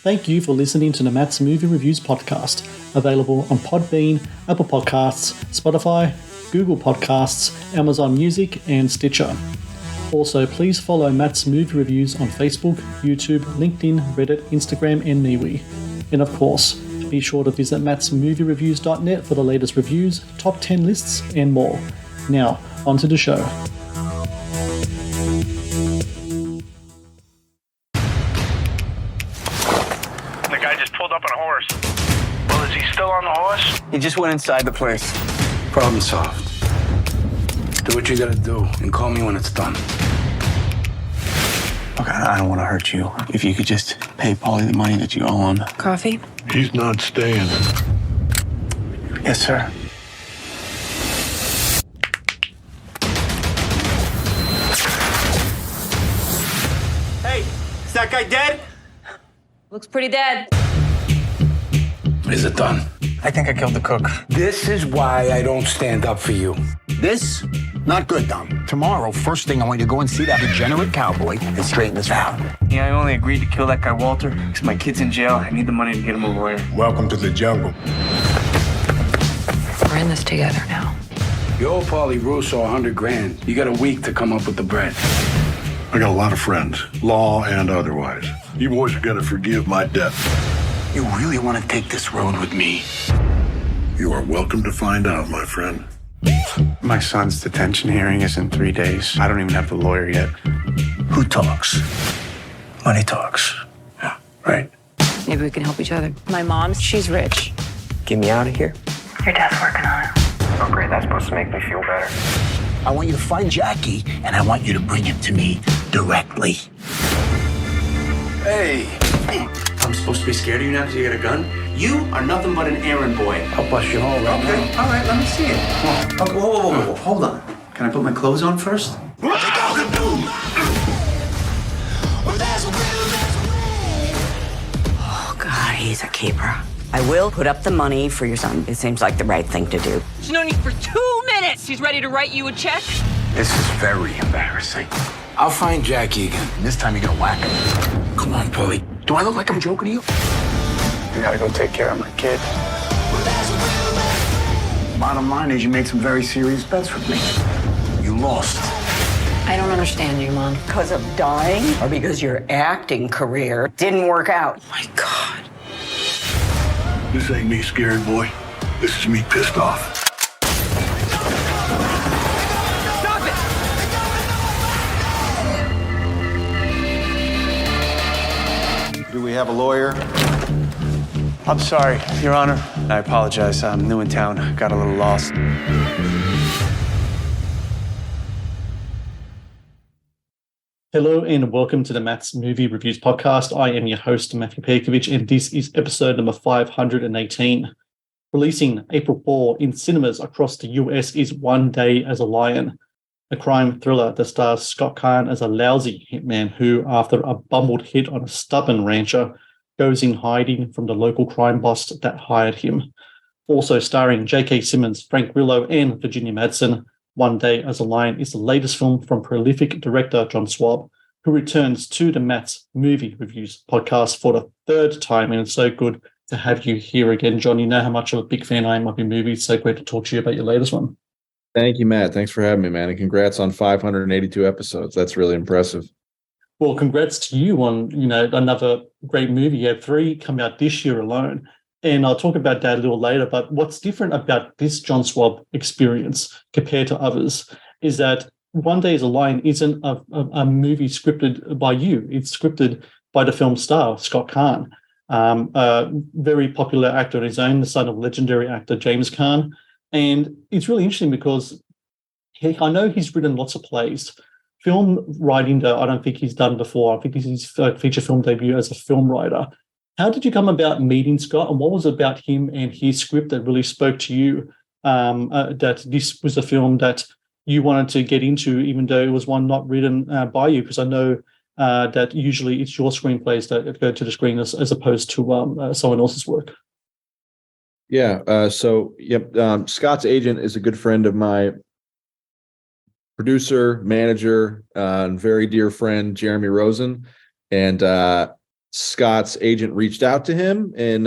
Thank you for listening to the Matt's Movie Reviews podcast, available on Podbean, Apple Podcasts, Spotify, Google Podcasts, Amazon Music, and Stitcher. Also, please follow Matt's Movie Reviews on Facebook, YouTube, LinkedIn, Reddit, Instagram, and MeWe. And of course, be sure to visit mattsmoviereviews.net for the latest reviews, top 10 lists, and more. Now, on to the show. The guy just pulled up on a horse. Well, is he still on the horse? He just went inside the place. Problem solved. Do what you gotta do and call me when it's done. Look, I don't want to hurt you. If you could just pay Paulie the money that you owe him. Coffee? He's not staying. Yes, sir. Hey, is that guy dead? Looks pretty dead. Is it done? I think I killed the cook. This is why I don't stand up for you. This? Not good, Dom. Tomorrow, first thing, I want you to go and see that degenerate cowboy and straighten this out. Yeah, I only agreed to kill that guy Walter because my kid's in jail. I need the money to get him a lawyer. Welcome to the jungle. We're in this together now. You owe Paulie Russo $100,000. You got a week to come up with the bread. I got a lot of friends, law and otherwise. You boys are gonna forgive my debt. You really want to take this road with me? You are welcome to find out, my friend. My son's detention hearing is in 3 days. I don't even have the lawyer yet. Who talks? Money talks. Yeah, right. Maybe we can help each other. My mom, she's rich. Get me out of here. Your dad's working on it. Oh, great. That's supposed to make me feel better. I want you to find Jackie, and I want you to bring him to me directly. Hey! I'm supposed to be scared of you now because you got a gun? You are nothing but an errand boy. I'll bust your hole right now. Okay, all right, let me see it. Come on. Whoa. Hold on. Can I put my clothes on first? Oh, God, he's a keeper. I will put up the money for your son. It seems like the right thing to do. She's known you for 2 minutes. She's ready to write you a check. This is very embarrassing. I'll find Jackie again. And this time, you're gonna whack him. Come on, Paulie. Do I look like I'm joking to you? I gotta go take care of my kid. Bottom line is, you made some very serious bets with me. You lost. I don't understand you, Mom. Because of dying or because your acting career didn't work out? Oh, my God. This ain't me scared, boy. This is me pissed off. Stop it! Do we have a lawyer? I'm sorry, Your Honor. I apologize. I'm new in town. Got a little lost. Hello and welcome to the Matt's Movie Reviews podcast. I am your host, Matthew Pejkovic, and this is episode number 518. Releasing April 4 in cinemas across the US is One Day as a Lion, a crime thriller that stars Scott Caan as a lousy hitman who, after a bumbled hit on a stubborn rancher, goes in hiding from the local crime boss that hired him. Also starring J.K. Simmons, Frank Grillo, and Virginia Madsen, One Day as a Lion is the latest film from prolific director John Swab, who returns to the Matt's Movie Reviews podcast for the third time, and it's so good to have you here again, John. You know how much of a big fan I am of your movies. So great to talk to you about your latest one. Thank you, Matt. Thanks for having me, man. And congrats on 582 episodes. That's really impressive. Well, congrats to you on, another great movie. You had 3 come out this year alone. And I'll talk about that a little later. But what's different about this John Swab experience compared to others is that One Day as a Lion isn't a movie scripted by you. It's scripted by the film star, Scott Caan, a very popular actor on his own, the son of legendary actor James Caan. And it's really interesting because I know he's written lots of plays. Film writing, though, I don't think he's done before. I think this is his feature film debut as a film writer. How did you come about meeting Scott, and what was it about him and his script that really spoke to you, that this was a film that you wanted to get into, even though it was one not written by you? Because I know that usually it's your screenplays that go to the screen as opposed to someone else's work. Yeah. Scott's agent is a good friend of my producer, manager, and very dear friend, Jeremy Rosen. And Scott's agent reached out to him and,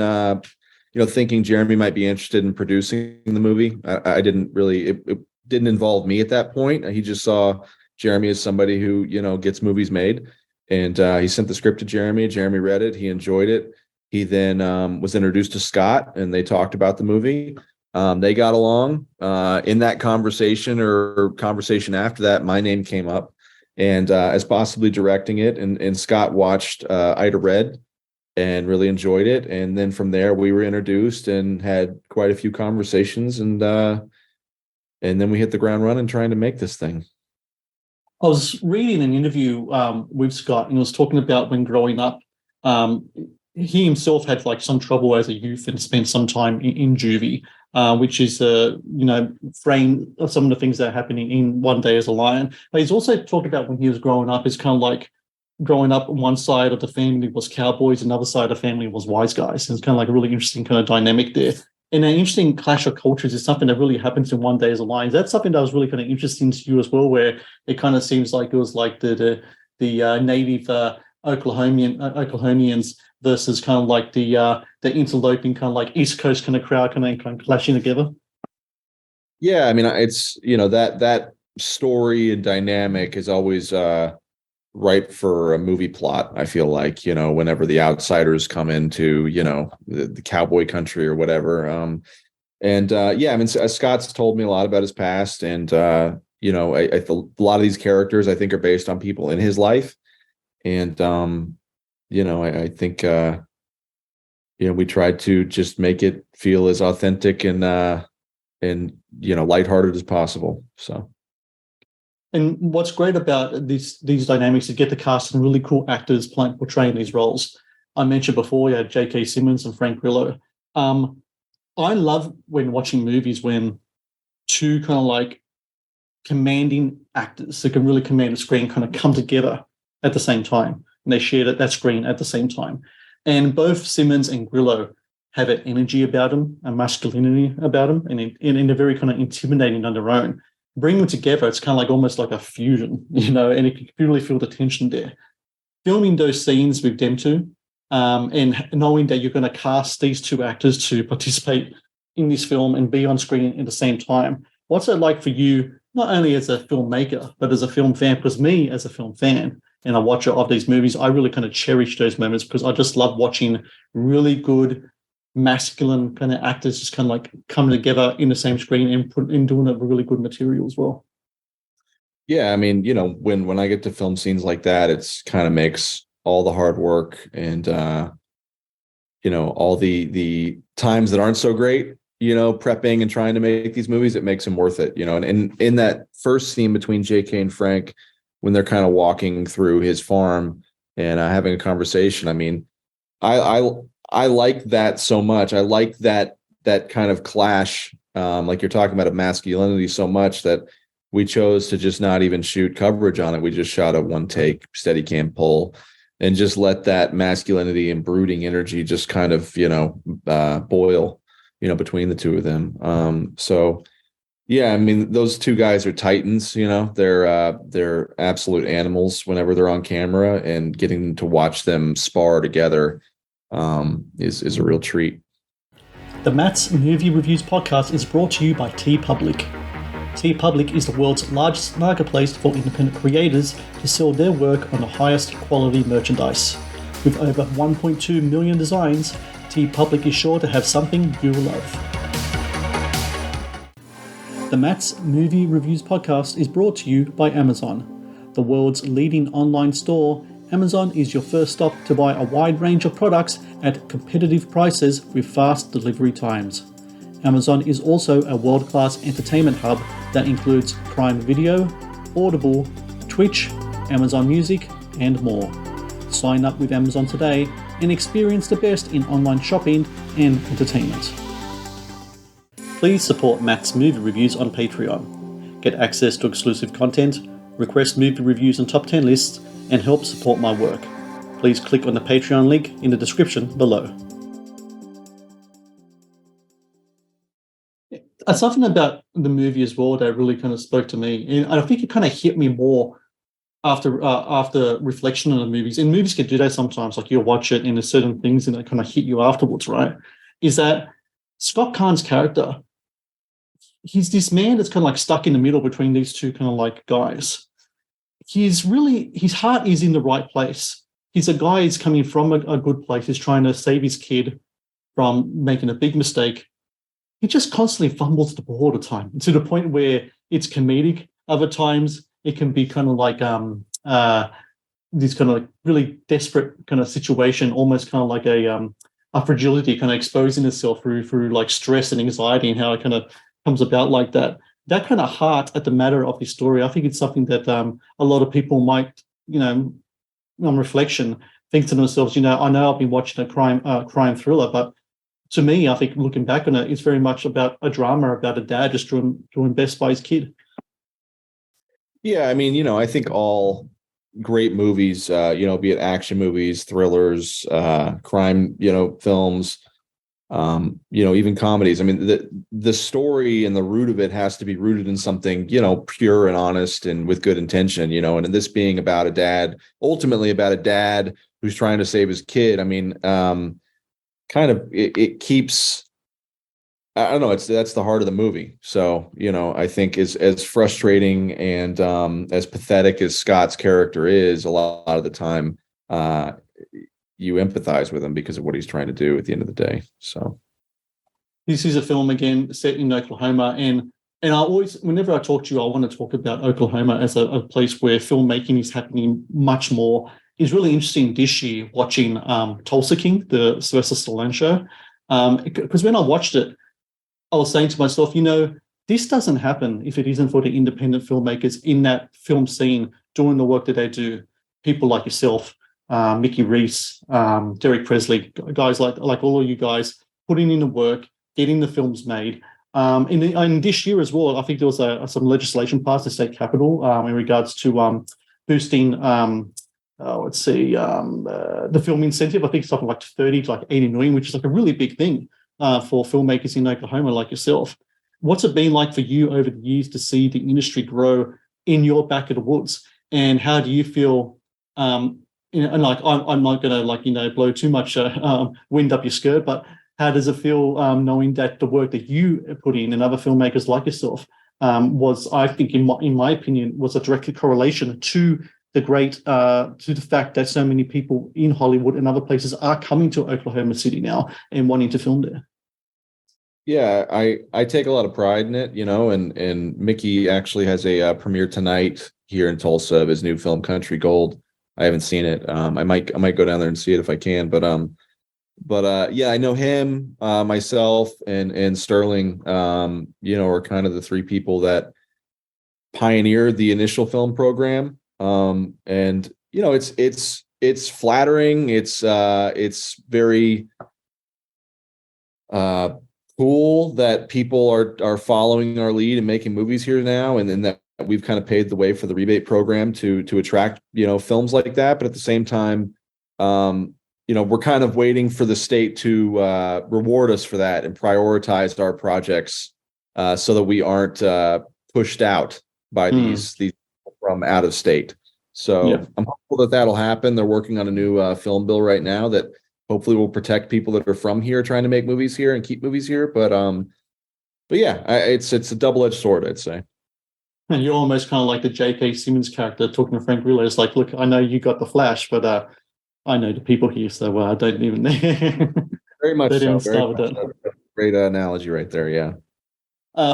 thinking Jeremy might be interested in producing the movie. I didn't really, it didn't involve me at that point. He just saw Jeremy as somebody who, gets movies made. And he sent the script to Jeremy. Jeremy read it. He enjoyed it. He then was introduced to Scott, and they talked about the movie. They got along. In that conversation or conversation after that, my name came up and as possibly directing it. And Scott watched Ida Red and really enjoyed it. And then from there, we were introduced and had quite a few conversations. And then we hit the ground running trying to make this thing. I was reading an interview with Scott, and he was talking about when growing up, he himself had like some trouble as a youth and spent some time in juvie, which is frame of some of the things that are happening in One Day as a Lion. But he's also talked about when he was growing up, it's kind of like growing up, one side of the family was cowboys, another side of the family was wise guys. And it's kind of like a really interesting kind of dynamic there. And an interesting clash of cultures is something that really happens in One Day as a Lion. That's something that was really kind of interesting to you as well, where it kind of seems like it was like the native Oklahomians versus kind of like the interloping kind of like East Coast kind of crowd kind of clashing together. Yeah, I mean, it's that story and dynamic is always ripe for a movie plot. I feel like whenever the outsiders come into the cowboy country or whatever. I mean, Scott's told me a lot about his past, and I feel a lot of these characters I think are based on people in his life, and I think we tried to just make it feel as authentic and lighthearted as possible. So. And what's great about these dynamics is get the cast and really cool actors portraying these roles. I mentioned before, you had J.K. Simmons and Frank Grillo. I love when watching movies when two kind of like commanding actors that can really command a screen kind of come together at the same time, and they share that screen at the same time. And both Simmons and Grillo have an energy about them, a masculinity about them, and they're very kind of intimidating on their own. Bring them together, it's kind of like almost like a fusion, and you can really feel the tension there. Filming those scenes with them two, and knowing that you're going to cast these two actors to participate in this film and be on screen at the same time. What's it like for you, not only as a filmmaker, but as a film fan? Because me, as a film fan and a watcher of these movies, I really kind of cherish those moments because I just love watching really good masculine kind of actors just kind of like coming together in the same screen and doing a really good material as well. Yeah, I mean, when I get to film scenes like that, it's kind of makes all the hard work and all the times that aren't so great, prepping and trying to make these movies, it makes them worth it, and in that first scene between JK and Frank, when they're kind of walking through his farm and having a conversation, I mean, I like that so much. I like that kind of clash, like you're talking about, of masculinity so much that we chose to just not even shoot coverage on it. We just shot a one take steady cam pull and just let that masculinity and brooding energy just kind of, boil, between the two of them. So yeah, I mean, those two guys are titans, they're absolute animals whenever they're on camera, and getting to watch them spar together is a real treat. The Matt's Movie Reviews podcast is brought to you by TeePublic. TeePublic is the world's largest marketplace for independent creators to sell their work on the highest quality merchandise. With over 1.2 million designs, TeePublic is sure to have something you love. The Matt's Movie Reviews podcast is brought to you by Amazon. The world's leading online store, Amazon is your first stop to buy a wide range of products at competitive prices with fast delivery times. Amazon is also a world-class entertainment hub that includes Prime Video, Audible, Twitch, Amazon Music, and more. Sign up with Amazon today and experience the best in online shopping and entertainment. Please support Matt's Movie Reviews on Patreon. Get access to exclusive content, request movie reviews and top 10 lists, and help support my work. Please click on the Patreon link in the description below. Something about the movie as well that really kind of spoke to me, and I think it kind of hit me more after reflection on the movies, and movies can do that sometimes, like you'll watch it and there's certain things and they kind of hit you afterwards, right? Is that Scott Caan's character, he's this man that's kind of like stuck in the middle between these two kind of like guys. His heart is in the right place. He's a guy who's coming from a good place. He's trying to save his kid from making a big mistake. He just constantly fumbles the ball all the time, to the point where it's comedic. Other times it can be kind of like this kind of like really desperate kind of situation, almost kind of like a fragility kind of exposing itself through like stress and anxiety, and how it kind of comes about like that. That kind of heart at the matter of his story, I think it's something that a lot of people might, on reflection, think to themselves, I know I've been watching a crime thriller, but to me, I think looking back on it, it's very much about a drama about a dad just doing best by his kid. Yeah, I mean, I think all great movies, be it action movies, thrillers, crime, films, even comedies. I mean, the story and the root of it has to be rooted in something, pure and honest and with good intention, and in this being about ultimately about a dad who's trying to save his kid. I mean, it keeps, I don't know, that's the heart of the movie. So, I think as frustrating and as pathetic as Scott's character is, a lot of the time, you empathize with him because of what he's trying to do at the end of the day. So this is a film, again, set in Oklahoma, and I always, whenever I talk to you, I want to talk about Oklahoma as a place where filmmaking is happening much more. It's really interesting this year watching Tulsa King, the Sylvester Stallone show, because when I watched it, I was saying to myself, this doesn't happen if it isn't for the independent filmmakers in that film scene doing the work that they do. People like yourself, Mickey Reese, Derek Presley, guys like all of you guys putting in the work, getting the films made. And this year as well, I think there was some legislation passed the state capitol in regards to boosting, the film incentive. I think it's something like 30 to like 80 million, which is like a really big thing for filmmakers in Oklahoma like yourself. What's it been like for you over the years to see the industry grow in your back of the woods? And how do you feel? And like, I'm not going to blow too much wind up your skirt, but how does it feel knowing that the work that you put in and other filmmakers like yourself was, I think, in my opinion, was a direct correlation to the fact that so many people in Hollywood and other places are coming to Oklahoma City now and wanting to film there? Yeah, I take a lot of pride in it, and Mickey actually has a premiere tonight here in Tulsa of his new film Country Gold. I haven't seen it. I might go down there and see it if I can. But yeah, I know him, myself, and Sterling. Are kind of the three people that pioneered the initial film program. And it's flattering. It's very cool that people are following our lead and making movies here now, and then that we've kind of paved the way for the rebate program to attract films like that. But at the same time, we're kind of waiting for the state to reward us for that and prioritize our projects so that we aren't pushed out by these from out of state. So yeah. I'm hopeful that that'll happen. They're working on a new film bill right now that hopefully will protect people that are from here trying to make movies here and keep movies here. But yeah, it's a double-edged sword, I'd say. And you're almost kind of like the J.K. Simmons character talking to Frank Grillo. It's like, look, I know you got the flash, but I know the people here, so I don't even. Very much so. Start with that. Great analogy right there. Yeah.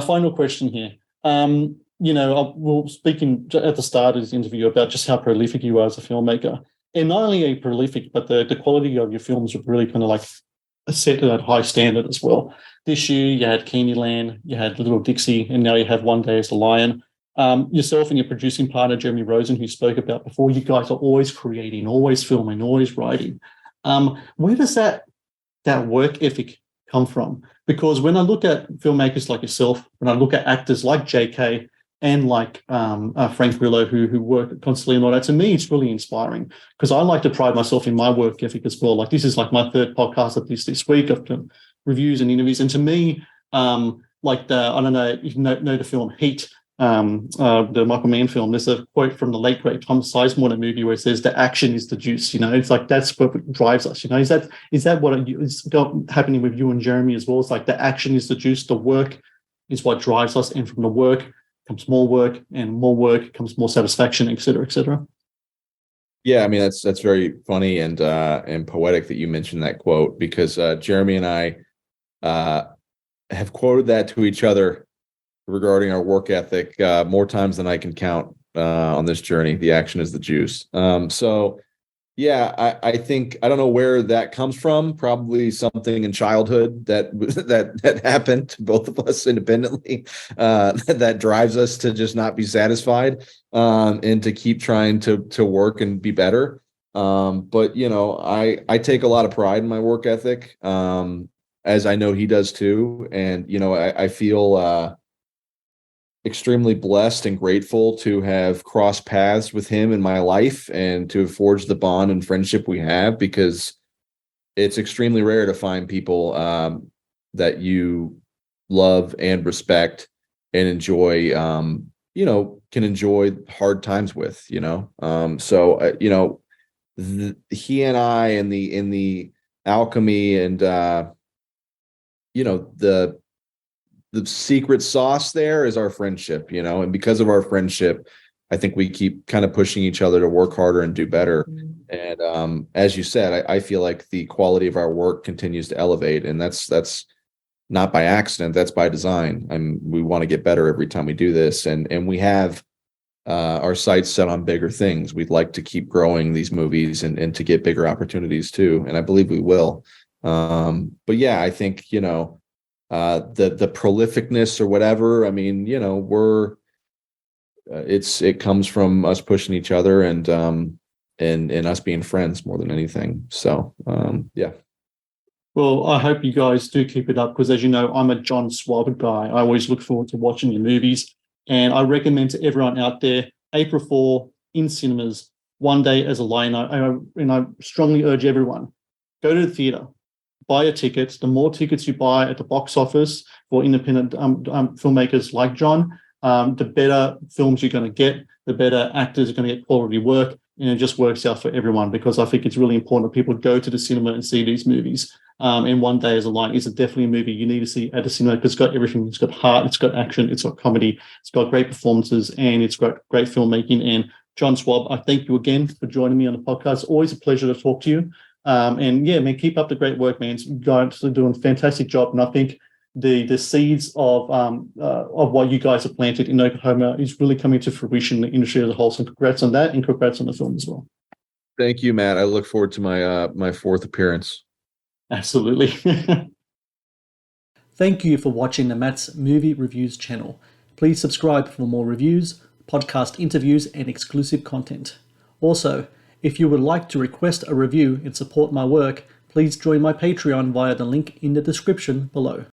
Final question here. We're speaking at the start of this interview about just how prolific you are as a filmmaker, and not only are you prolific, but the quality of your films are really kind of like set at a high standard as well. This year, you had Candyland, you had Little Dixie, and now you have One Day as a Lion. Yourself and your producing partner, Jeremy Rosen, who spoke about before, you guys are always creating, always filming, always writing. Where does that work ethic come from? Because when I look at filmmakers like yourself, when I look at actors like JK and like Frank Grillo, who work constantly and all that, to me, it's really inspiring, because I like to pride myself in my work ethic as well. Like, this is like my third podcast of this week. I've done reviews and interviews. And to me, I don't know if you know the film Heat, the Michael Mann film, there's a quote from the late great Tom Sizemore movie where it says the action is the juice. It's like that's what drives us. Is that what is happening with you and Jeremy as well? It's like the action is the juice, the work is what drives us, and from the work comes more work, and more work comes more satisfaction, et cetera, et cetera. Yeah, I mean that's very funny and poetic that you mentioned that quote, because Jeremy and I have quoted that to each other regarding our work ethic more times than I can count on this journey. The action is the juice. So yeah, I think, I don't know where that comes from. Probably something in childhood that happened to both of us independently that drives us to just not be satisfied and to keep trying to work and be better. But I take a lot of pride in my work ethic, as I know he does too. And I feel extremely blessed and grateful to have crossed paths with him in my life and to have forged the bond and friendship we have, because it's extremely rare to find people that you love and respect and enjoy, can enjoy hard times with, so he and I in the alchemy and the secret sauce there is our friendship, and because of our friendship, I think we keep kind of pushing each other to work harder and do better. And as you said, I feel like the quality of our work continues to elevate, and that's not by accident, that's by design. We want to get better every time we do this, and we have our sights set on bigger things. We'd like to keep growing these movies and to get bigger opportunities too, and I believe we will. But yeah, I think the prolificness or whatever, I mean, it comes from us pushing each other and us being friends more than anything. So yeah. Well, I hope you guys do keep it up, because as you know, I'm a John Swab guy. I always look forward to watching your movies, and I recommend to everyone out there, April 4 in cinemas, One Day as a Lion. I strongly urge everyone, go to the theater, buy a ticket. The more tickets you buy at the box office for independent filmmakers like John, the better films you're going to get, the better actors are going to get quality work, and it just works out for everyone, because I think it's really important that people go to the cinema and see these movies. And One Day as a Lion is definitely a movie you need to see at the cinema, because it's got everything. It's got heart, it's got action, it's got comedy, it's got great performances, and it's got great filmmaking. And John Swab, I thank you again for joining me on the podcast. Always a pleasure to talk to you. And yeah, man, keep up the great work, man. You guys are doing a fantastic job, and I think the seeds of what you guys have planted in Oklahoma is really coming to fruition in the industry as a whole. So congrats on that, and congrats on the film as well. Thank you, Matt. I look forward to my fourth appearance. Absolutely. Thank you for watching the Matt's Movie Reviews channel. Please subscribe for more reviews, podcast interviews, and exclusive content. Also, if you would like to request a review and support my work, please join my Patreon via the link in the description below.